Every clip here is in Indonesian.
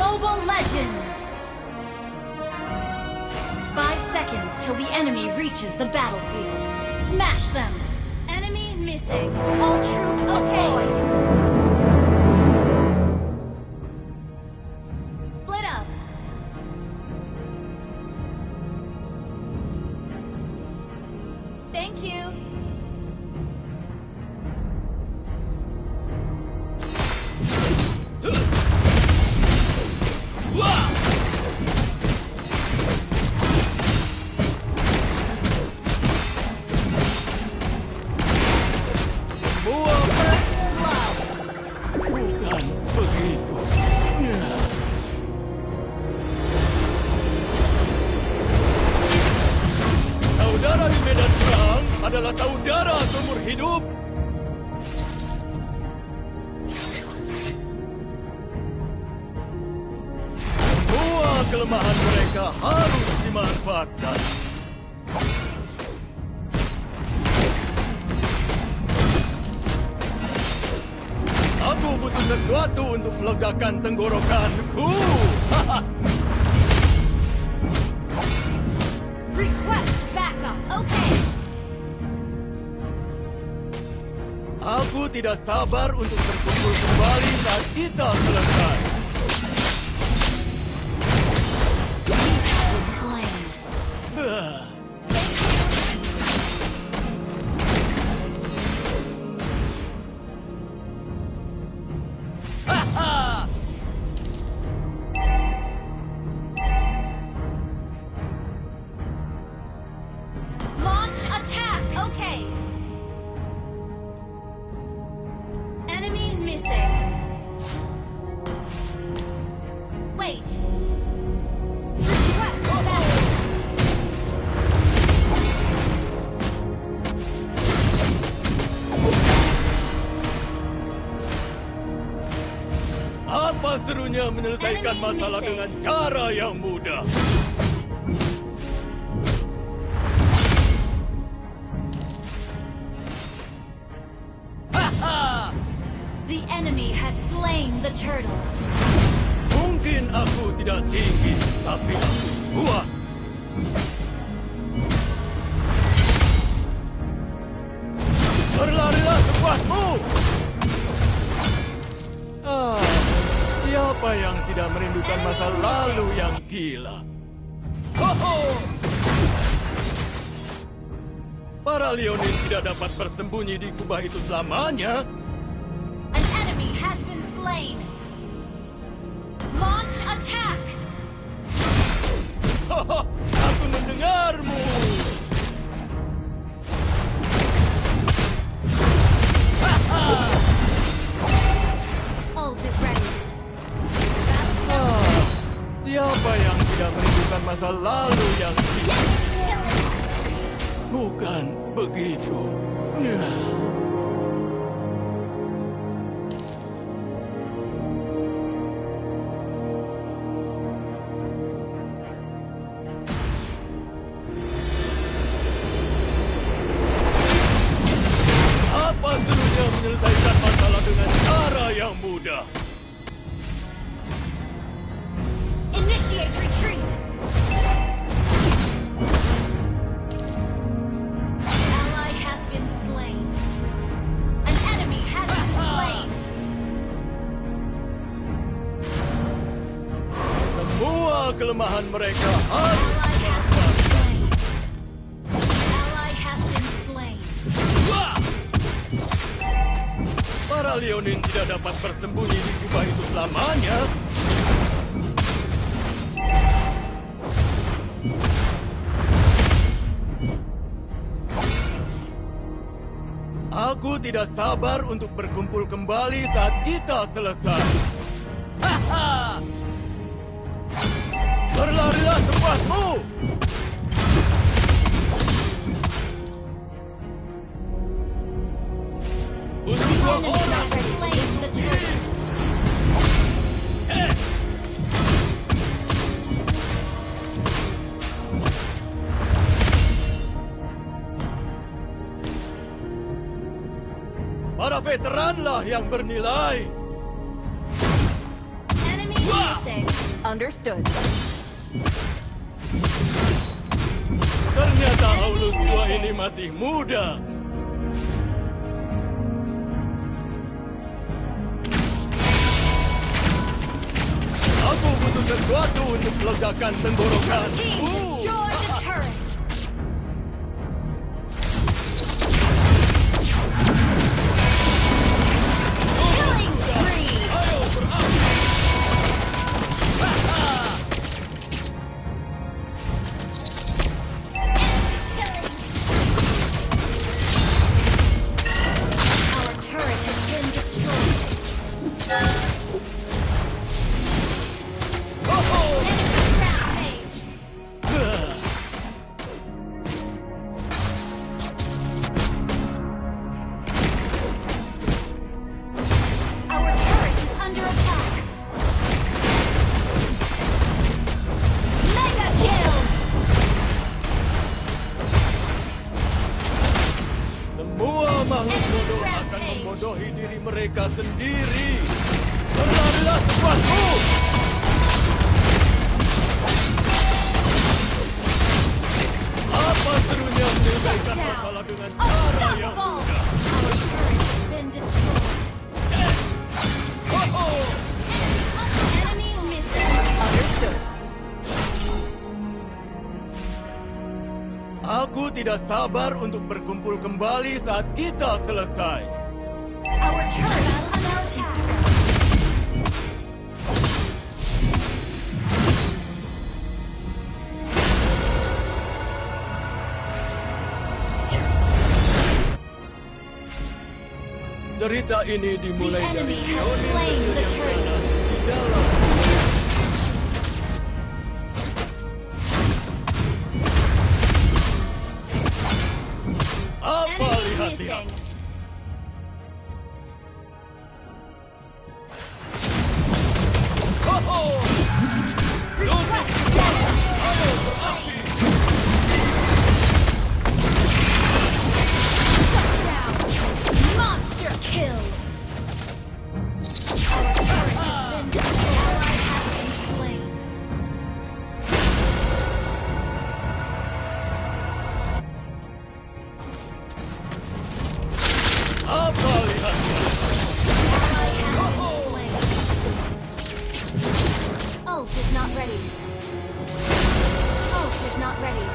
Mobile Legends! 5 seconds till the enemy reaches the battlefield. Smash them! Enemy missing. All troops deployed. Split up. Thank you. Saudara di medan perang adalah saudara seumur hidup. Semua kelemahan mereka harus dimanfaatkan. Aku butuh sesuatu untuk melegakan tenggorokanku. Request backup. Okay. Aku tidak sabar untuk berkumpul kembali saat kita selesai. Slain. Launch attack. Okay. Enemy missing. Wait. Request battle. Apa serunya menyelesaikan masalah dengan cara yang mudah? The enemy has slain the turtle. Mungkin aku tidak tinggi, tapi aku kuat. Berlarilah sepuasmu! Siapa yang tidak merindukan masa lalu yang gila? Ho-ho! Para Leonin tidak dapat bersembunyi di kubah itu selamanya. An enemy has been slain. Launch attack. Ho-ho! Aku mendengarmu! Ult is ready. Siapa yang tidak merindukan masa lalu yang gila? Bukan begitu. Apa serunya menyelesaikan masalah dengan cara yang mudah? Initiate retreat. Ally has been slain. An enemy has been slain. Semua kelemahan mereka harus Ally has been slain. Ally has been slain. Para Leonin tidak dapat bersembunyi di kubah itu selamanya. Aku tidak sabar untuk berkumpul kembali saat kita selesai. Berlarilah sepuasmu! Butuh dua Enemy orang! has slain the turtle. Para veteranlah yang bernilai. Enemy missing. Understood. Ternyata Aulus tua ini masih muda. Aku butuh sesuatu untuk melegakan tenggorokan. Team, destroy the turret. Killing spree. Ayo beraksi. Our turret has been destroyed. Enemy rampage. Our turret is under attack. Mega kill. Semua makhluk bodoh akan membodohi diri mereka sendiri. Berlarilah sekuatmu. Apa serunya menyelesaikan masalah dengan cara yang Unstoppable. mudah? Our turret has been destroyed. Enemy missing. Understood. Aku tidak sabar untuk berkumpul kembali saat kita selesai. Our turret is under attack. Cerita ini dimulai The dari enemy has Leonin slain the kecil yang turret. ganas di dalam. Apa Enemy lihat-lihat? missing. Ho-ho! Request damage. Ayo beraksi! Shut down. Monster kill. Our turret has been destroyed. Ally has been slain. Apa lihat-lihat? Ally has been slain. Ult is not ready. Ult is not ready.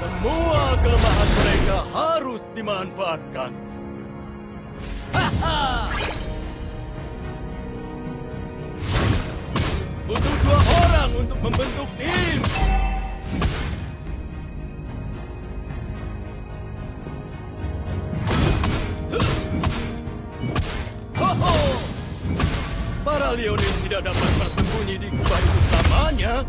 Semua kelemahan mereka harus dimanfaatkan. Haha! Butuh 2 orang untuk membentuk tim. Ho-ho! Para Leonin tidak dapat bersembunyi di kubah itu selamanya.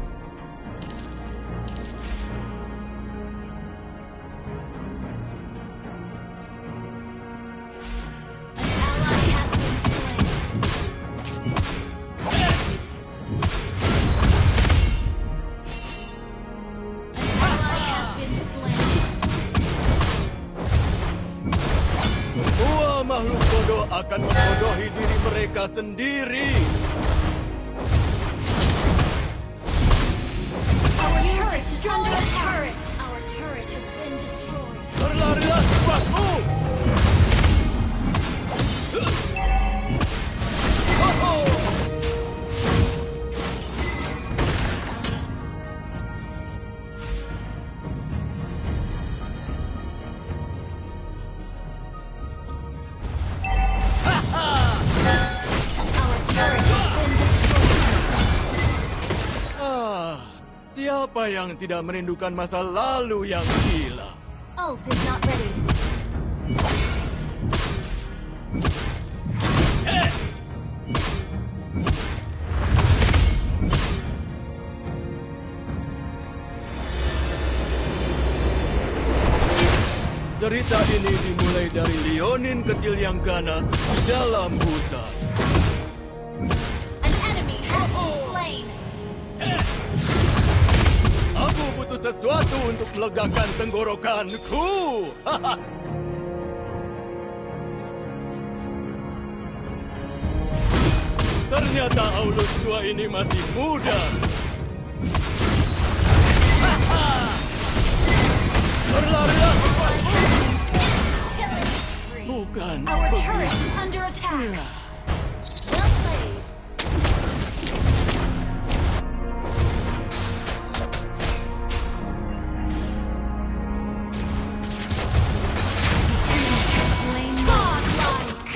Ally has been slain. Ally has been slain. Semua makhluk bodoh akan membodohi diri mereka sendiri. Our turret is under attack. Our turret has been destroyed. Berlarilah sekuatmu. Ho-ho! Our turret has been destroyed. Siapa yang tidak merindukan masa lalu yang gila? Ult is not ready. Cerita ini dimulai dari Leonin kecil yang ganas di dalam hutan. An enemy has been slain. Aku butuh sesuatu untuk melegakan tenggorokanku. Ternyata Aulus tua ini masih muda. Berlarilah cepatmu. Bukan Our begitu. turret is under attack. Well played. Slain godlike.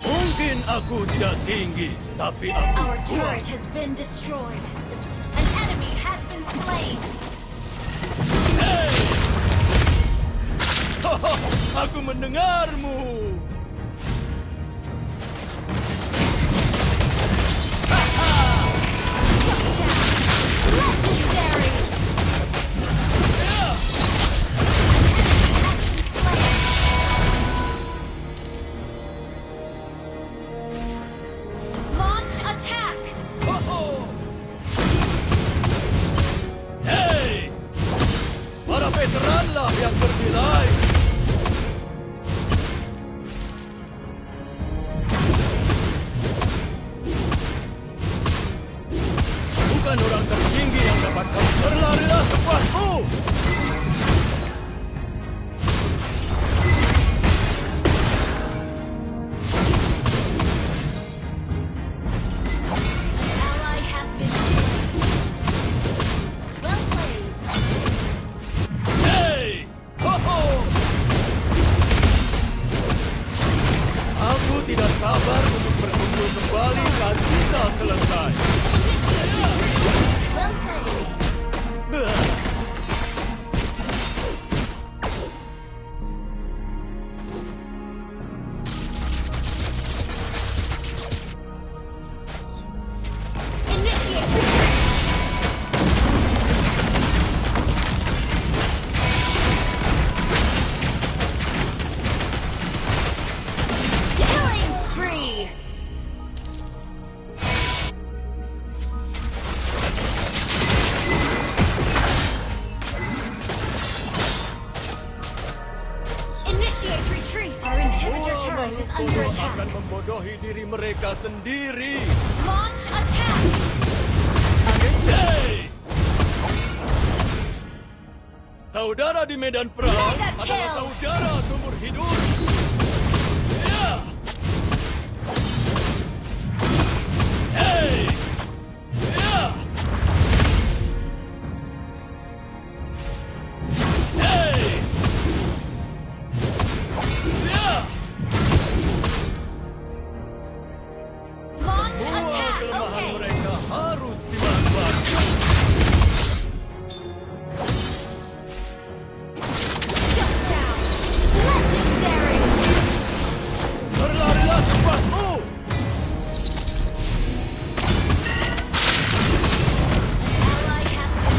Mungkin aku tidak tinggi, tapi aku Our kuat. turret has been destroyed. An enemy has been slain. Hey! Haha, aku mendengarmu. Shut down. Legendary. Ya! Has been slain. Launch attack. Ho-ho! Hey! Para veteranlah yang bernilai. Bukan orang tertinggi yang dapat berlarilah sepuasmu. Ally has been slain. Well played. Hey! Ho-ho! Aku tidak sabar untuk berkumpul kembali saat kita selesai. Initiate. Well played. Bah. Initiate retreat. Killing spree. Initiate retreat. Our inhibitor turret is under Bodoh attack. akan membodohi diri mereka sendiri. Launch attack. Hey! Saudara di medan perang Mega adalah kill. saudara seumur hidup. Ya! Hey! Ya! Hey! Ya! Launch Semua attack. kelemahan Okay. mereka harus dimanfaatkan. Shut down. Legendary. Berlarilah cepatmu. Ally has been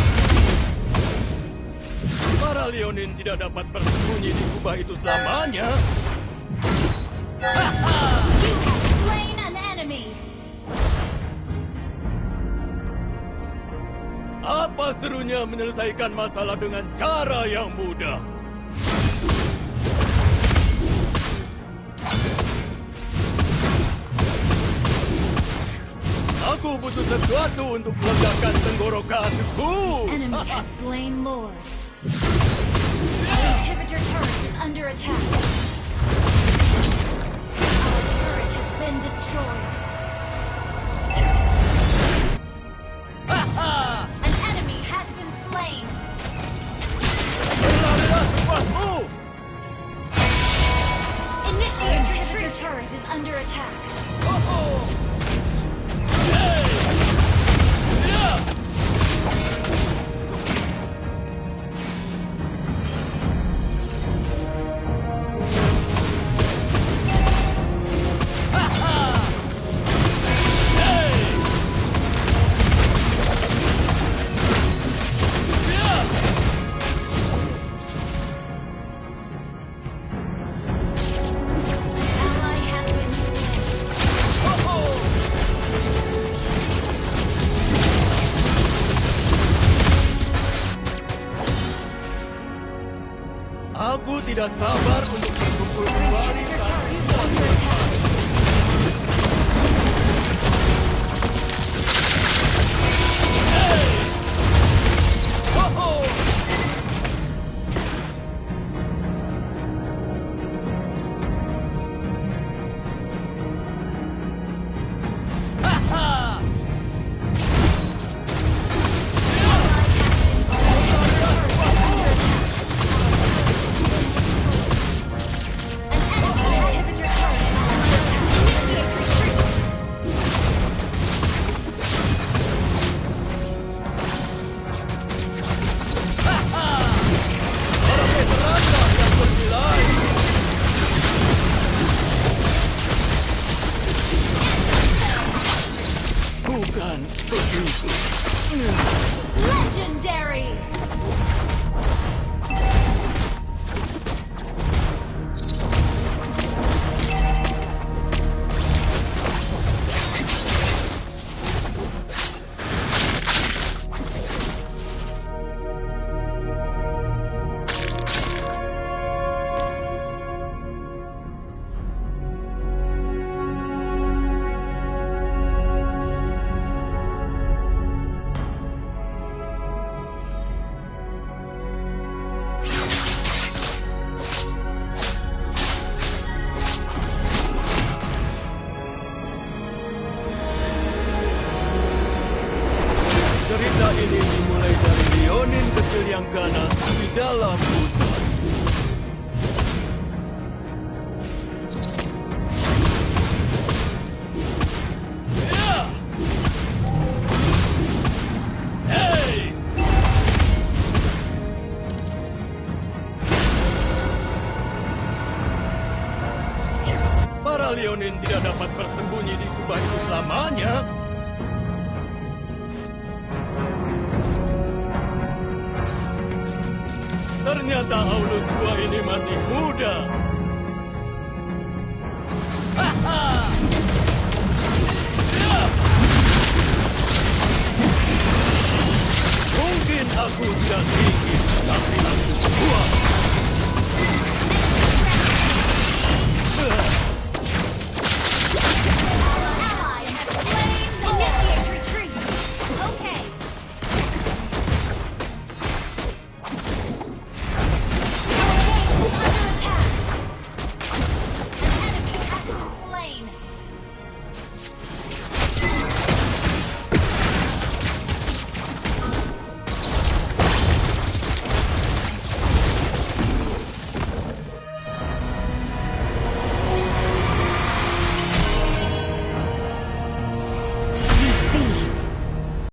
Para Leonin tidak dapat bersembunyi di kubah itu selamanya. You have slain an enemy. Apa serunya menyelesaikan masalah dengan cara yang mudah? Aku butuh sesuatu untuk melegakan tenggorokanku. Enemy has slain Lord. Inhibitor turret is under attack. Our turret has been destroyed. An enemy has been slain. Berlarilah cepatmu. Initiate inhibitor turret is under attack. Oh. Hey! Ya! Ally has been slain. Aku tidak sabar untuk berkumpul kembali Inhibitor saat turret kita is under attack. Ho-ho! Ha-ha! An enemy inhibitor turret is under attack. Initiate retreat. Para veteranlah yang bernilai. Bukan begitu. Legendary! Cerita ini dimulai dari Leonin kecil yang ganas di dalam hutan. Ya! Hei! Para Leonin tidak dapat bersembunyi di kubah itu selamanya. Ternyata Aulus tua ini masih muda. Haha! Ya! Mungkin aku tidak tinggi, tapi aku kuat.